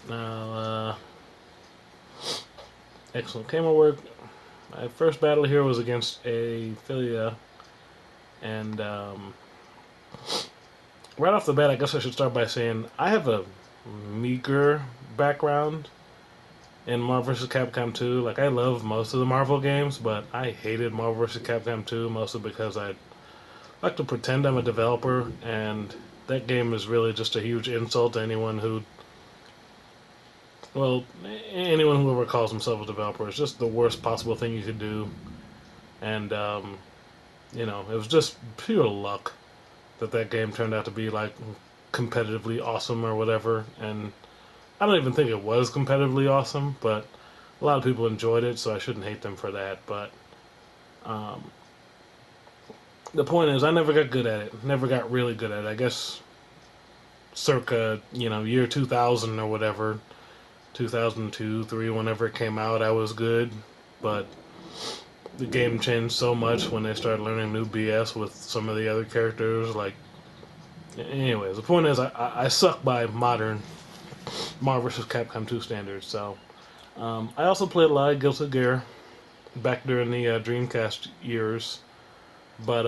Now, excellent camera work. My first battle here was against a Philia, and right off the bat, I guess I should start by saying I have a meager background in Marvel vs. Capcom 2. Like, I love most of the Marvel games, but I hated Marvel vs. Capcom 2 mostly because I like to pretend I'm a developer, and that game is really just a huge insult to anyone who, well, anyone who ever calls himself a developer. It's just the worst possible thing you could do, and it was just pure luck that that game turned out to be like competitively awesome or whatever. And I don't even think it was competitively awesome, but a lot of people enjoyed it, so I shouldn't hate them for that. But um, the point is, I never got good at it. Never got really good at it. I guess circa year 2000 or whatever, 2002, three, whenever it came out, I was good. But the game changed so much when they started learning new BS with some of the other characters. Like, anyways, the point is, I suck by modern Marvel vs. Capcom 2 standards. So, I also played a lot of Guilty Gear back during the Dreamcast years, but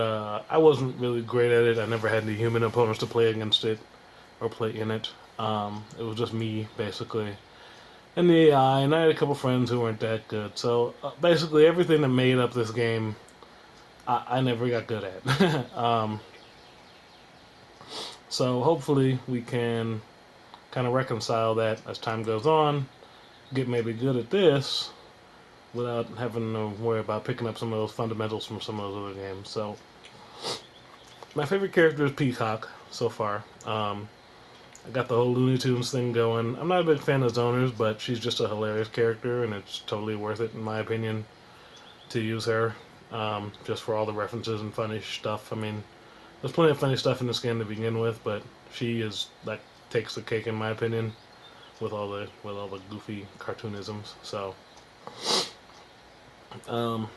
I wasn't really great at it. I never had any human opponents to play against it or play in it. It was just me, basically. And the AI, and I had a couple friends who weren't that good. So basically, everything that made up this game, I never got good at. So hopefully, we can kind of reconcile that as time goes on, get maybe good at this without having to worry about picking up some of those fundamentals from some of those other games. So my favorite character is Peacock so far. I got the whole Looney Tunes thing going. I'm not a big fan of Zoners, but she's just a hilarious character, and it's totally worth it, in my opinion, to use her just for all the references and funny stuff. I mean, there's plenty of funny stuff in this game to begin with, but she is like takes the cake in my opinion with all the goofy cartoonisms. So, um,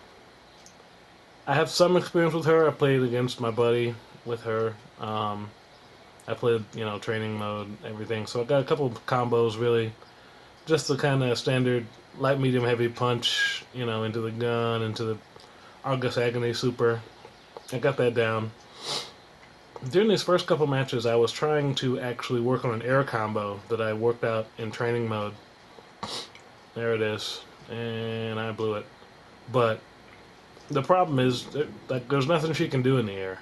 I have some experience with her. I played against my buddy with her. I played, training mode, everything. So I got a couple of combos, really. Just the kind of standard light, medium, heavy punch, into the gun, into the Argus Agony Super. I got that down. During these first couple matches, I was trying to actually work on an air combo that I worked out in training mode. There it is. And I blew it. But the problem is, there's nothing she can do in the air.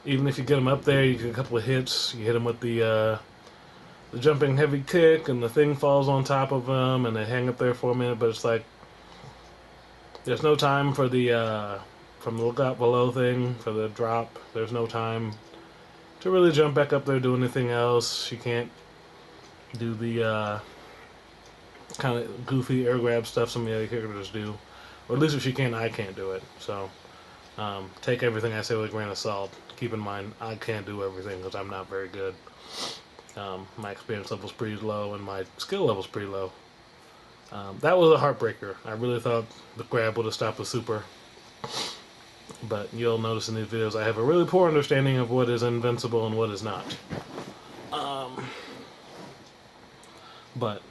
Even if you get him up there, you get a couple of hits. You hit him with the jumping heavy kick, and the thing falls on top of him, and they hang up there for a minute. But it's like there's no time for the from the lookout below thing for the drop. There's no time to really jump back up there, do anything else. She can't do the kind of goofy air grab stuff some of the other characters do, or at least if she can, I can't do it. So take everything I say with a grain of salt. Keep in mind, I can't do everything because I'm not very good. My experience level's pretty low, and my skill level's pretty low. That was a heartbreaker. I really thought the grab would have stopped the super. But you'll notice in these videos I have a really poor understanding of what is invincible and what is not. But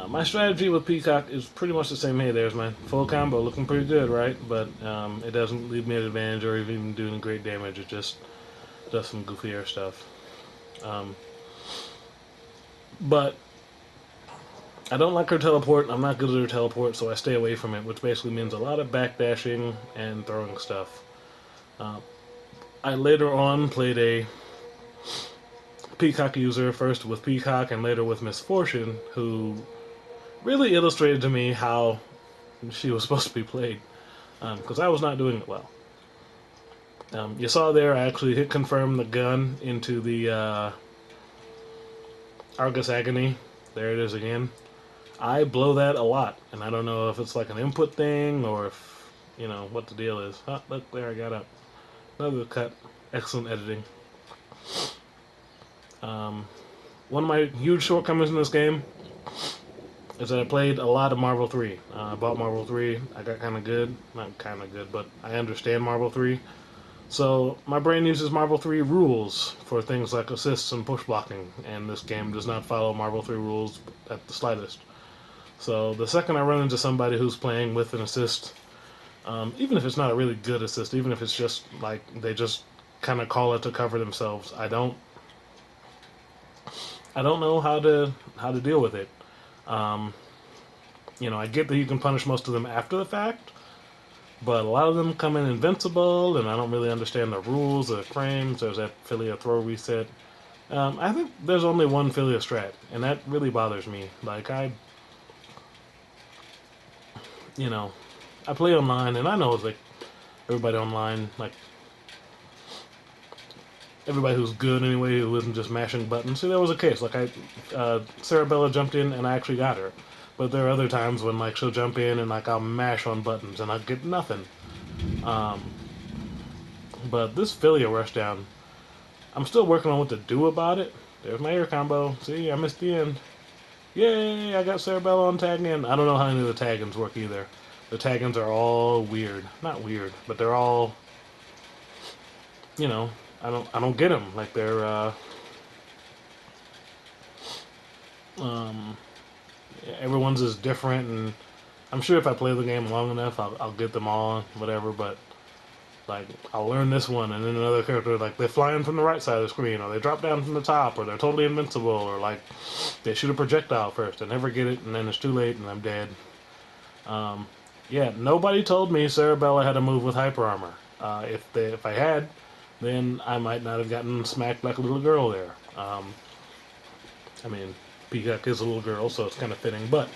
my strategy with Peacock is pretty much the same. Hey, there's my full combo, looking pretty good, right? But it doesn't leave me at advantage or even doing great damage. It just does some goofy air stuff. But I don't like her teleport. I'm not good at her teleport, so I stay away from it, which basically means a lot of backdashing and throwing stuff. I later on played a Peacock user, first with Peacock and later with Misfortune, who really illustrated to me how she was supposed to be played, because I was not doing it well. You saw there, I actually hit confirm the gun into the Argus Agony. There it is again. I blow that a lot, and I don't know if it's like an input thing or if, what the deal is. Oh, look, there I got up. Another cut. Excellent editing. One of my huge shortcomings in this game is that I played a lot of Marvel 3. I bought Marvel 3. I got kind of good. Not kind of good, but I understand Marvel 3. So my brain uses Marvel 3 rules for things like assists and push blocking, and this game does not follow Marvel 3 rules at the slightest. So the second I run into somebody who's playing with an assist, even if it's not a really good assist, even if it's just like they just kind of call it to cover themselves, I don't know how to deal with it. Um, I get that you can punish most of them after the fact, but a lot of them come in invincible, and I don't really understand the rules or the frames. There's that Philia throw reset. I think there's only one Philia strat, and that really bothers me. Like you know, I play online, and I know it's like everybody online, like everybody who's good anyway, who isn't just mashing buttons. See, there was a case like Sarabella jumped in, and I actually got her. But there are other times when like she'll jump in and like I'll mash on buttons and I get nothing. Um, but this Philia rushdown, I'm still working on what to do about it. There's my air combo. See, I missed the end. Yay! I got Sarabella on tag in. I don't know how any of the tag-ins work either. The tag-ins are all weird. Not weird, but they're all, you know, I don't get them. Like they're um, everyone's is different, and I'm sure if I play the game long enough, I'll get them all, whatever. But like I'll learn this one, and then another character like they fly in from the right side of the screen, or they drop down from the top, or they're totally invincible, or like they shoot a projectile first. I never get it, and then it's too late, and I'm dead. Um, yeah, nobody told me Sarabella had a move with hyper armor. If I had, then I might not have gotten smacked like a little girl there. I mean, Peacock is a little girl, so it's kind of fitting. But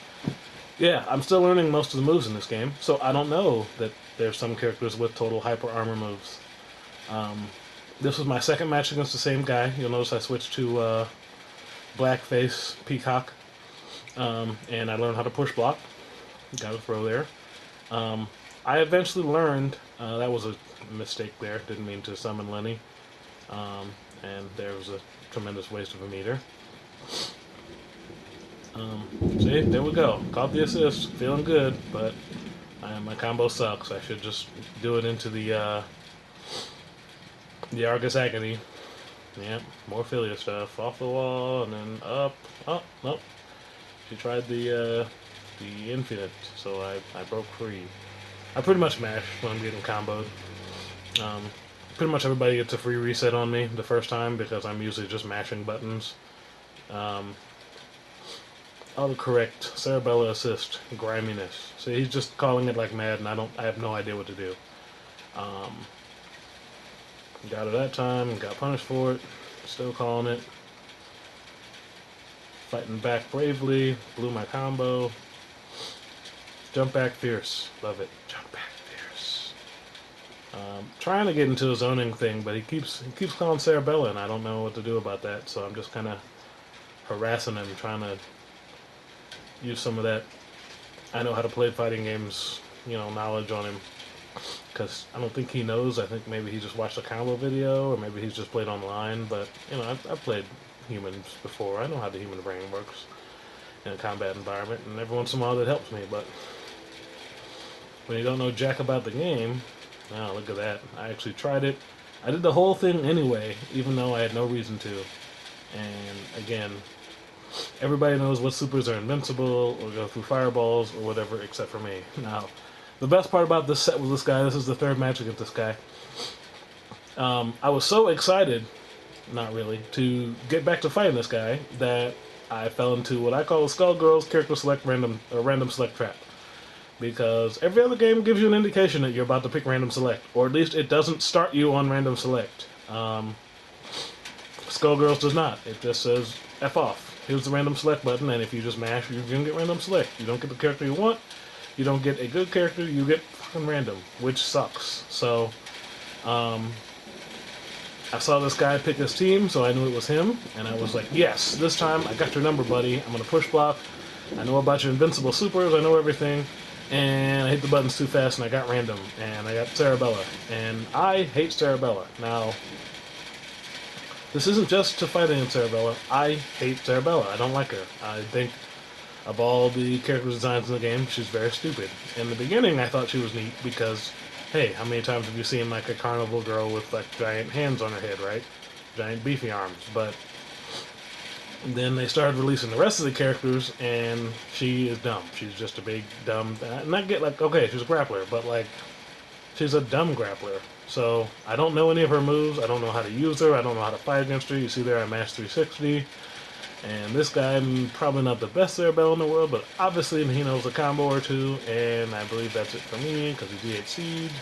yeah, I'm still learning most of the moves in this game, so I don't know that there's some characters with total hyper armor moves. Um, this was my second match against the same guy. You'll notice I switched to Blackface Peacock, and I learned how to push block. Got a throw there. I eventually learned that was a mistake there. Didn't mean to summon Lenny, and there was a tremendous waste of a meter. See, there we go. Caught the assist, feeling good, but my combo sucks. I should just do it into the Argus Agony. Yep, more Philia stuff. Off the wall, and then up. Oh, nope. She tried the Infinite, so I broke free. I pretty much mash when I'm getting comboed. Pretty much everybody gets a free reset on me the first time because I'm usually just mashing buttons. Autocorrect, Sarabella assist, griminess. So he's just calling it like mad, and I have no idea what to do. Got it that time, got punished for it, still calling it. Fighting back bravely, blew my combo. Jump back fierce, love it. Jump back fierce. Trying to get into a zoning thing, but he keeps calling Sarabella, and I don't know what to do about that. So I'm just kind of harassing him, trying to use some of that I know how to play fighting games, knowledge on him. Because I don't think he knows. I think maybe he just watched a combo video, or maybe he's just played online. But I've played humans before. I know how the human brain works in a combat environment, and every once in a while that helps me. But when you don't know jack about the game, oh, look at that. I actually tried it. I did the whole thing anyway, even though I had no reason to. And again, everybody knows what supers are invincible or go through fireballs or whatever, except for me. Now, the best part about this set with this guy, this is the third match against this guy. I was so excited, not really, to get back to fighting this guy that I fell into what I call a Skullgirls character select random select trap. Because every other game gives you an indication that you're about to pick random select, or at least it doesn't start you on random select. Skullgirls does not. It just says F off. Here's the random select button, and if you just mash, you're going to get random select. You don't get the character you want, you don't get a good character, you get fucking random, which sucks. So, I saw this guy pick his team, so I knew it was him, and I was like, yes, this time I got your number, buddy. I'm going to push block. I know about your invincible supers, I know everything, and I hit the buttons too fast, and I got random, and I got Sarabella, and I hate Sarabella. Now, this isn't just to fight against Sarabella. I hate Sarabella. I don't like her. I think of all the character designs in the game, she's very stupid. In the beginning, I thought she was neat because hey, how many times have you seen like a carnival girl with like giant hands on her head, right? Giant beefy arms. But then they started releasing the rest of the characters, and she is dumb. She's just a big dumb. And I get like, okay, she's a grappler, but like, she's a dumb grappler. So I don't know any of her moves. I don't know how to use her. I don't know how to fight against her. You see there, I matched 360. And this guy, probably not the best Cerebell in the world, but obviously he knows a combo or two. And I believe that's it for me because he DHC'd.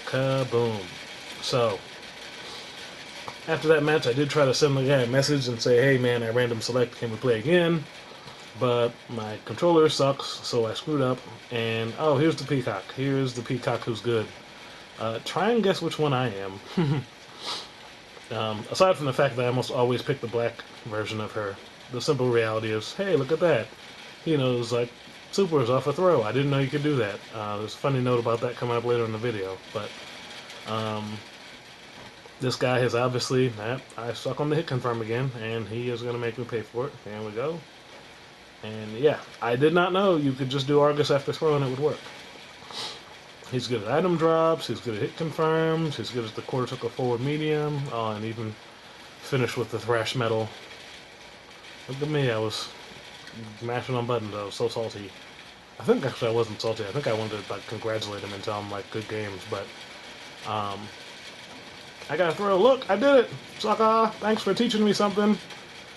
Kaboom. So after that match, I did try to send the guy a message and say, hey man, I random select, can we play again? But my controller sucks, so I screwed up. And oh, here's the Peacock. Here's the Peacock who's good. Try and guess which one I am. Aside from the fact that I almost always pick the black version of her, the simple reality is, hey, look at that. He knows, like, supers off a throw. I didn't know you could do that. There's a funny note about that coming up later in the video. But this guy has obviously, I suck on the hit confirm again, and he is going to make me pay for it. There we go. And yeah, I did not know you could just do Argus after throw and it would work. He's good at item drops, he's good at hit confirms, he's good at the quarter circle forward medium, and even finished with the thrash metal. Look at me, I was mashing on buttons, I was so salty. I think actually I wasn't salty, I think I wanted to like congratulate him and tell him like good games, but I gotta throw, look, I did it! Sucker, thanks for teaching me something.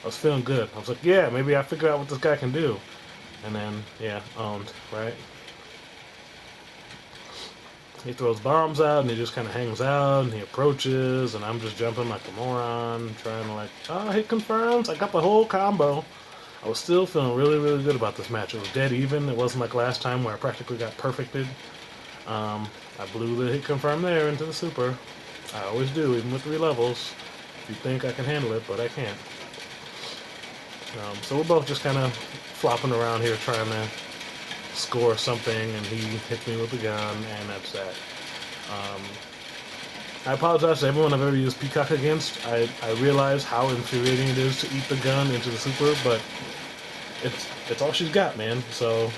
I was feeling good. I was like, yeah, maybe I figured out what this guy can do. And then, yeah, owned, right? He throws bombs out, and he just kind of hangs out, and he approaches, and I'm just jumping like a moron, trying to like, oh, hit confirms. I got the whole combo. I was still feeling really, really good about this match. It was dead even. It wasn't like last time where I practically got perfected. I blew the hit confirm there into the super. I always do, even with 3 levels. You think I can handle it, but I can't. So we're both just kind of flopping around here trying to score something, and he hits me with the gun, and that's that. I apologize to everyone I've ever used Peacock against. I realize how infuriating it is to eat the gun into the super, but it's all she's got, man. So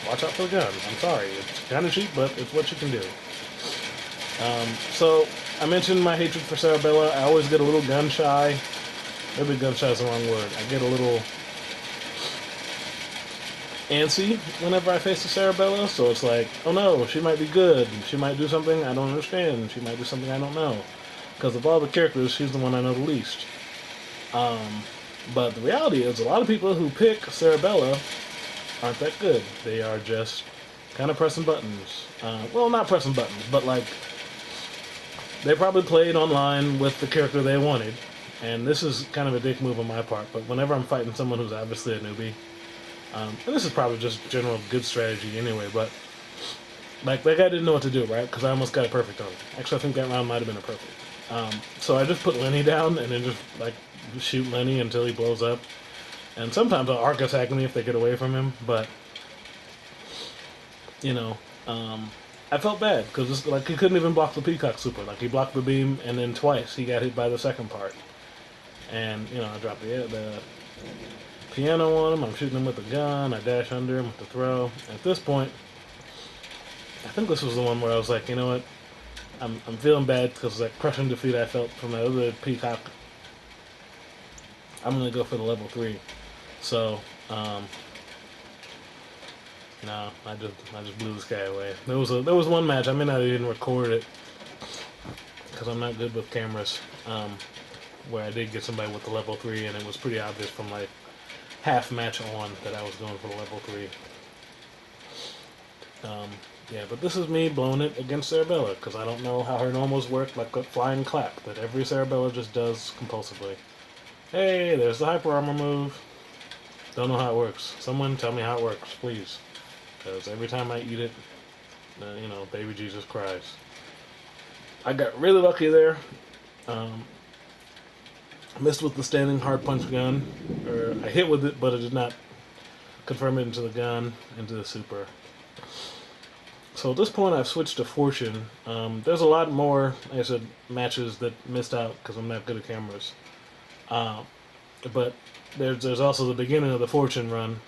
watch out for the gun. I'm sorry. It's kind of cheap, but it's what you can do. So I mentioned my hatred for Cerebella. I always get a little gun shy. Maybe gun shy is the wrong word. I get a little antsy whenever I face the Cerebella, so it's like, oh no, she might be good. She might do something I don't understand. She might do something I don't know. Because of all the characters, she's the one I know the least. But the reality is, a lot of people who pick Cerebella aren't that good. They are just kind of pressing buttons. Well, not pressing buttons, but like, they probably played online with the character they wanted. And this is kind of a dick move on my part, but whenever I'm fighting someone who's obviously a newbie, and this is probably just general good strategy anyway, but like that guy didn't know what to do, right? Because I almost got it perfect on him. Actually, I think that round might have been a perfect. So I just put Lenny down and then just like shoot Lenny until he blows up. And sometimes I'll arc attack me if they get away from him, but you know, I felt bad because like he couldn't even block the Peacock super. Like he blocked the beam and then twice he got hit by the second part. And you know, I dropped the piano on him. I'm shooting him with the gun. I dash under him with the throw. At this point, I think this was the one where I was like, you know what? I'm feeling bad because like crushing defeat I felt from the other Peacock. I'm gonna go for the level 3. So, no, I just blew this guy away. There was one match. I may not even record it because I'm not good with cameras. Where I did get somebody with the level 3, and it was pretty obvious from like half match on that I was going for the level 3. Yeah, but this is me blowing it against Cerebella because I don't know how her normals work, like a flying clap that every Cerebella just does compulsively. Hey, there's the hyper armor move. Don't know how it works. Someone tell me how it works, please. Because every time I eat it, you know, baby Jesus cries. I got really lucky there. Missed with the standing hard punch gun, or I hit with it, but it did not confirm it into the gun, into the super. So at this point, I've switched to Fortune. There's a lot more, like I said, matches that missed out because I'm not good at cameras. But there's also the beginning of the Fortune run.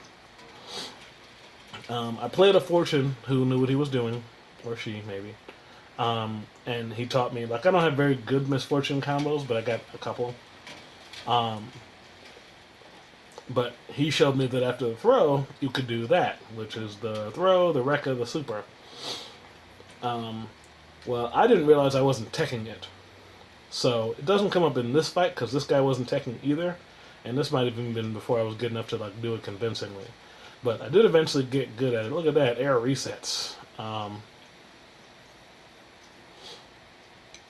I played a Fortune who knew what he was doing, or she maybe. And he taught me, like, I don't have very good misfortune combos, but I got a couple. Um, but he showed me that after the throw, you could do that, which is the throw, the Rekka, the super. Um, well, I didn't realize I wasn't teching it. So it doesn't come up in this fight because this guy wasn't teching either. And this might have even been before I was good enough to like do it convincingly. But I did eventually get good at it. Look at that, air resets.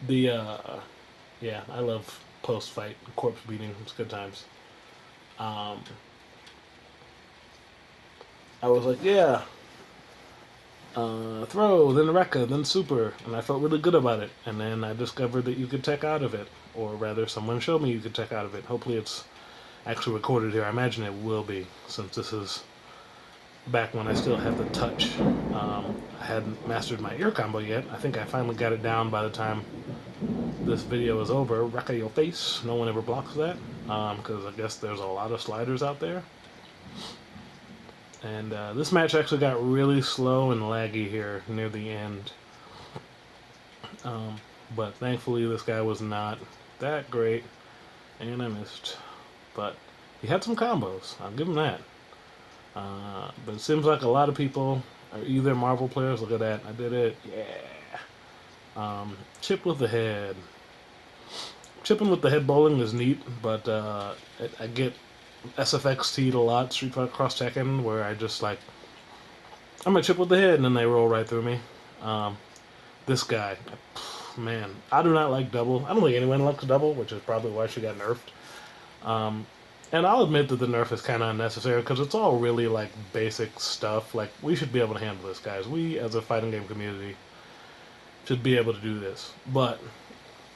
The Yeah, I love post fight corpse beating. It's good times. Um, I was like, yeah, throw, then Rekka, then super, and I felt really good about it. And then I discovered that you could tech out of it, or rather, someone showed me you could tech out of it. Hopefully, it's actually recorded here. I imagine it will be, since this is back when I still had the touch. I hadn't mastered my ear combo yet. I think I finally got it down by the time this video is over. Rekka your face. No one ever blocks that, because I guess there's a lot of sliders out there. And this match actually got really slow and laggy here near the end. But thankfully this guy was not that great, and I missed. But he had some combos, I'll give him that. But it seems like a lot of people are either Marvel players. Look at that, I did it, yeah. Chip with the head. Chipping with the head bowling is neat, but I get SFXT'd a lot, Street Fighter Cross Tekken, where I just like, I'm gonna chip with the head and then they roll right through me. This guy, man, I do not like double. I don't think anyone likes double, which is probably why she got nerfed. And I'll admit that the nerf is kind of unnecessary because it's all really like basic stuff. Like, we should be able to handle this, guys. We, as a fighting game community, should be able to do this. But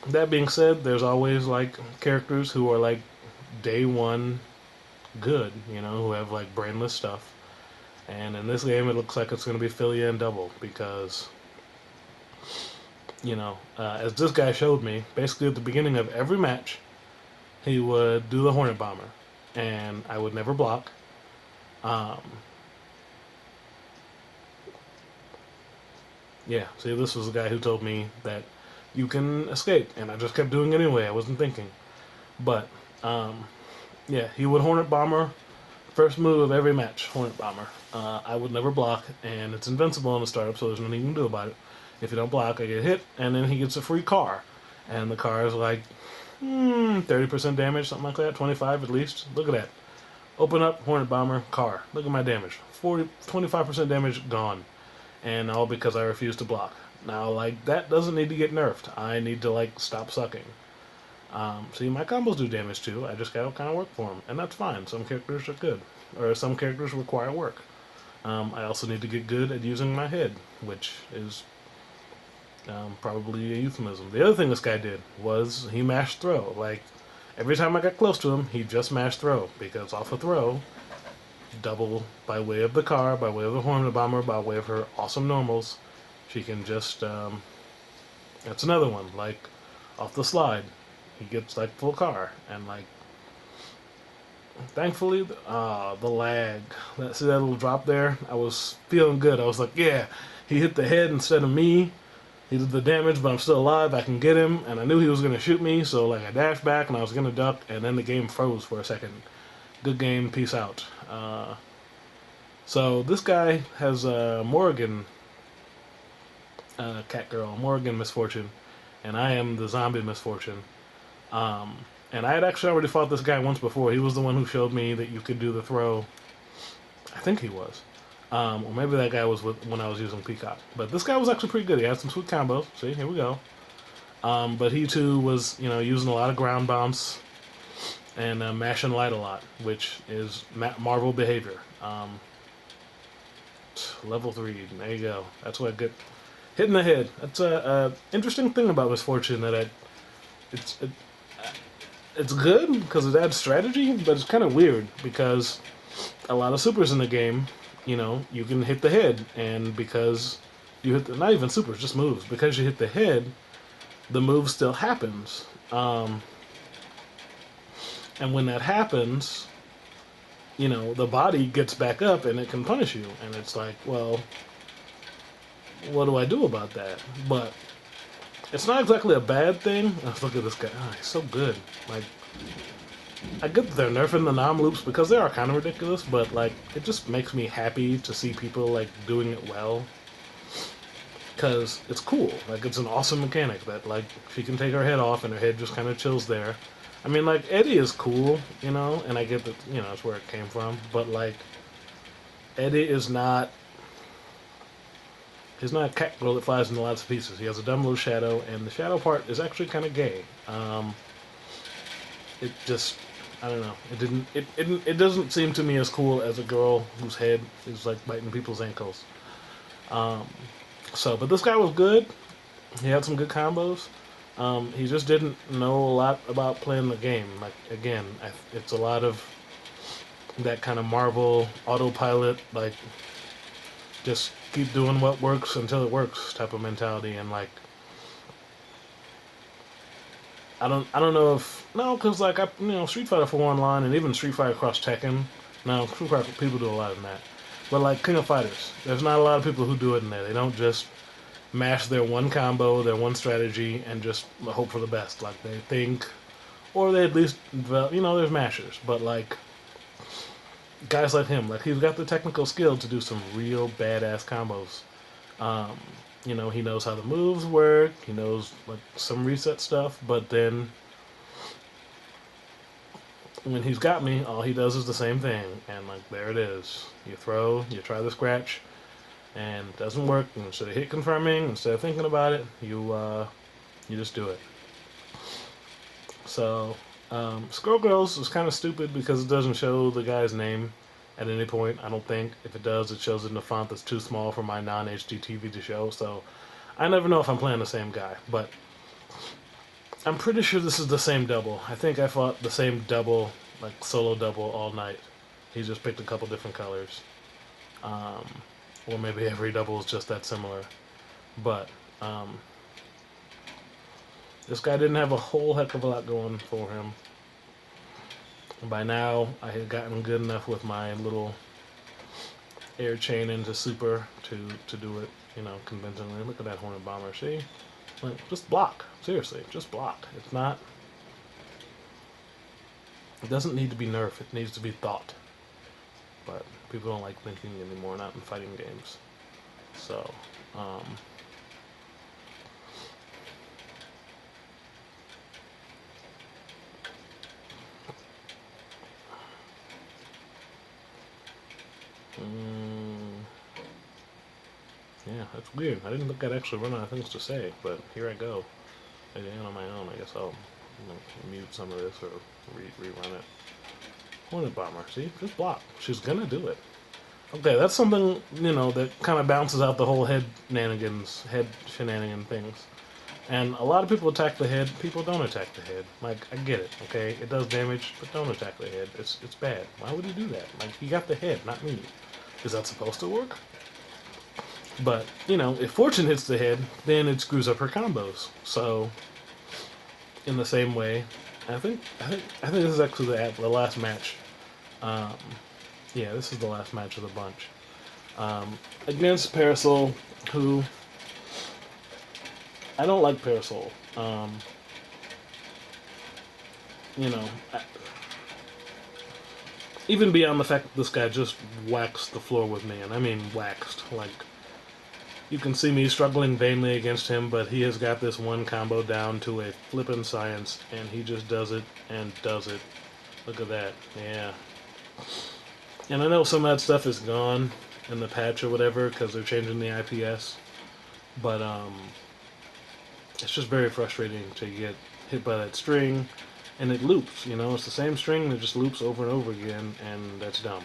that being said, there's always like characters who are like day one good, you know, who have like brainless stuff. And in this game, it looks like it's going to be Philia and double because, you know, as this guy showed me, basically at the beginning of every match, he would do the Hornet Bomber, and I would never block. Yeah, see, this was the guy who told me that you can escape, and I just kept doing it anyway. I wasn't thinking. But, yeah, he would Hornet Bomber. First move of every match, Hornet Bomber. I would never block, and it's invincible in the startup, so there's nothing you can do about it. If you don't block, I get hit, and then he gets a free car. And the car is like 30% damage, something like that, 25 at least. Look at that. Open up, Hornet Bomber, car. Look at my damage. 25% damage gone. And all because I refuse to block. Now, like, that doesn't need to get nerfed. I need to, like, stop sucking. See, my combos do damage too. I just gotta kind of work for them, and that's fine. Some characters are good, or some characters require work. I also need to get good at using my head, which is probably a euphemism. The other thing this guy did was he mashed throw. Like, every time I got close to him, he just mashed throw, because off a throw, double by way of the car, by way of the Hornet Bomber, by way of her awesome normals, she can just, that's another one, like, off the slide. He gets like full car, and like, thankfully, the lag. See that little drop there? I was feeling good. I was like, yeah, he hit the head instead of me. He did the damage, but I'm still alive. I can get him, and I knew he was gonna shoot me, so like I dashed back and I was gonna duck, and then the game froze for a second. Good game, peace out. So this guy has Morrigan, Cat Girl, Morrigan Misfortune, and I am the Zombie Misfortune. And I had actually already fought this guy once before. He was the one who showed me that you could do the throw. I think he was. Or maybe that guy was when I was using Peacock. But this guy was actually pretty good. He had some sweet combos. See, here we go. But he too was, you know, using a lot of ground bounce and mashing light a lot, which is Marvel behavior. Level 3, there you go. That's what I get. Hitting the head. That's a interesting thing about Misfortune, that it's good because it adds strategy, but it's kind of weird because a lot of supers in the game, you know, you can hit the head, and because you hit not even supers, just moves. Because you hit the head, the move still happens. And when that happens, you know, the body gets back up and it can punish you. And it's like, well, what do I do about that? But it's not exactly a bad thing. Oh, look at this guy. Oh, he's so good. Like, I get that they're nerfing the nom loops because they are kind of ridiculous, but like, it just makes me happy to see people like doing it well. Because it's cool. Like, it's an awesome mechanic that like she can take her head off and her head just kind of chills there. I mean, like, Eddie is cool, you know, and I get that, you know, that's where it came from, but like, Eddie is not. He's not a cat girl that flies into lots of pieces. He has a dumb little shadow, and the shadow part is actually kind of gay. It just, I don't know. It doesn't seem to me as cool as a girl whose head is like biting people's ankles. Um, but this guy was good. He had some good combos. He just didn't know a lot about playing the game. Like again, it's a lot of that kind of Marvel autopilot, like just keep doing what works until it works type of mentality, and like I don't know if no, because like Street Fighter 4 online and even Street Fighter Cross Tekken. No, Street Fighter people do a lot of that, but like King of Fighters, there's not a lot of people who do it in there. They don't just mash their one combo, their one strategy, and just hope for the best. Like they think, or they at least there's mashers, but like guys like him, like he's got the technical skill to do some real badass combos. Um, he knows how the moves work. He knows like some reset stuff, but then when he's got me, all he does is the same thing, and like there it is. You throw, you try the scratch, and it doesn't work. And instead of hit confirming, instead of thinking about it, you just do it. So, Skullgirls is kind of stupid because it doesn't show the guy's name at any point. I don't think. If it does, it shows it in a font that's too small for my non-HD TV to show. So, I never know if I'm playing the same guy. But I'm pretty sure this is the same double. I think I fought the same double, like solo double, all night. He just picked a couple different colors. Um, or maybe every double is just that similar. But this guy didn't have a whole heck of a lot going for him. By now, I had gotten good enough with my little air chain into super to do it, convincingly. Look at that Hornet Bomber, see? Like, just block. Seriously, just block. It's not... It doesn't need to be nerf, it needs to be thought. But people don't like thinking anymore, not in fighting games. So, yeah, that's weird. I didn't think I'd actually run out of things to say, but here I go. Again on my own. I guess I'll mute some of this or rerun it. Hornet Bomber, see? Just block. She's gonna do it. Okay, that's something, that kind of bounces out the whole head shenanigan things. And a lot of people attack the head. People don't attack the head. Like, I get it, okay? It does damage, but don't attack the head. It's bad. Why would you do that? Like, he got the head, not me. Is that supposed to work? But, if Fortune hits the head, then it screws up her combos. So, in the same way, I think this is actually the last match. Yeah, this is the last match of the bunch. Against Parasol, who... I don't like Parasol. Even beyond the fact that this guy just waxed the floor with me, and I mean waxed. Like, you can see me struggling vainly against him, but he has got this one combo down to a flippin' science, and he just does it and does it. Look at that. Yeah. And I know some of that stuff is gone in the patch or whatever because they're changing the IPS, but it's just very frustrating to get hit by that string, and it loops. It's the same string that just loops over and over again, and that's dumb.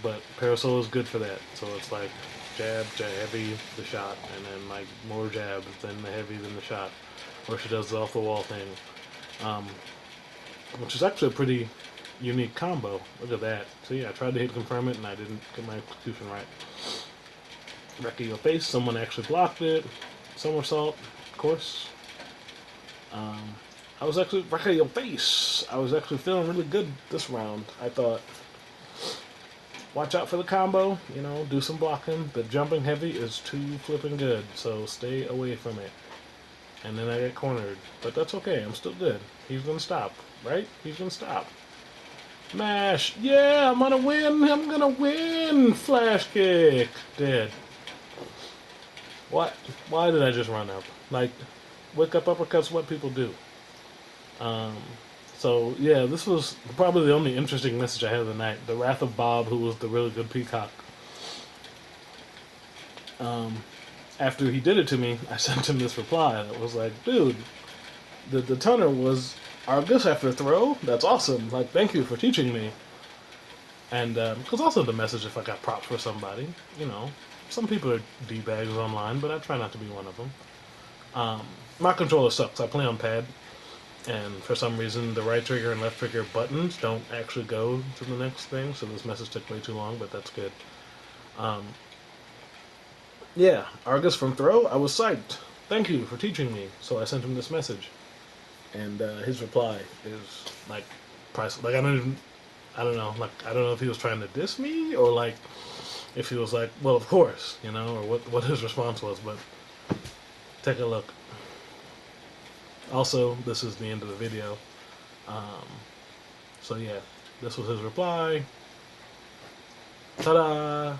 But Parasol is good for that, so it's like jab, heavy, the shot, and then like more jab, then the heavy, then the shot, or she does the off the wall thing, which is actually a pretty unique combo. Look at that. So yeah, I tried to hit confirm it and I didn't get my execution right. Wreck of your face, someone actually blocked it. Somersault, of course. I was actually wreck of your face. I was actually feeling really good this round. I thought, watch out for the combo, do some blocking. The jumping heavy is too flipping good, so stay away from it. and then I get cornered. But that's okay. I'm still good. He's gonna stop, right? He's gonna stop. Mash. Yeah, I'm gonna win. I'm gonna win. Flash kick. Dead. What? Why did I just run up? Like, wake up uppercuts. What people do. Um. So yeah, this was probably the only interesting message I had of the night. The Wrath of Bob, who was the really good Peacock. Um, After he did it to me, I sent him this reply that was like, dude, the Tunner was Argus after throw? That's awesome. Like, thank you for teaching me. And, because also the message if I got props for somebody, you know, some people are D-bags online, but I try not to be one of them. Um, my controller sucks. I play on pad, and for some reason the right trigger and left trigger buttons don't actually go to the next thing, so this message took way too long, but that's good. Um, Yeah, Argus from Throw, I was psyched. Thank you for teaching me. So I sent him this message, and his reply is like priceless. Like I don't know. Like I don't know if he was trying to diss me or like if he was like, well, of course, you know, or what his response was. But take a look. Also, this is the end of the video. Um, so yeah, this was his reply. Ta-da!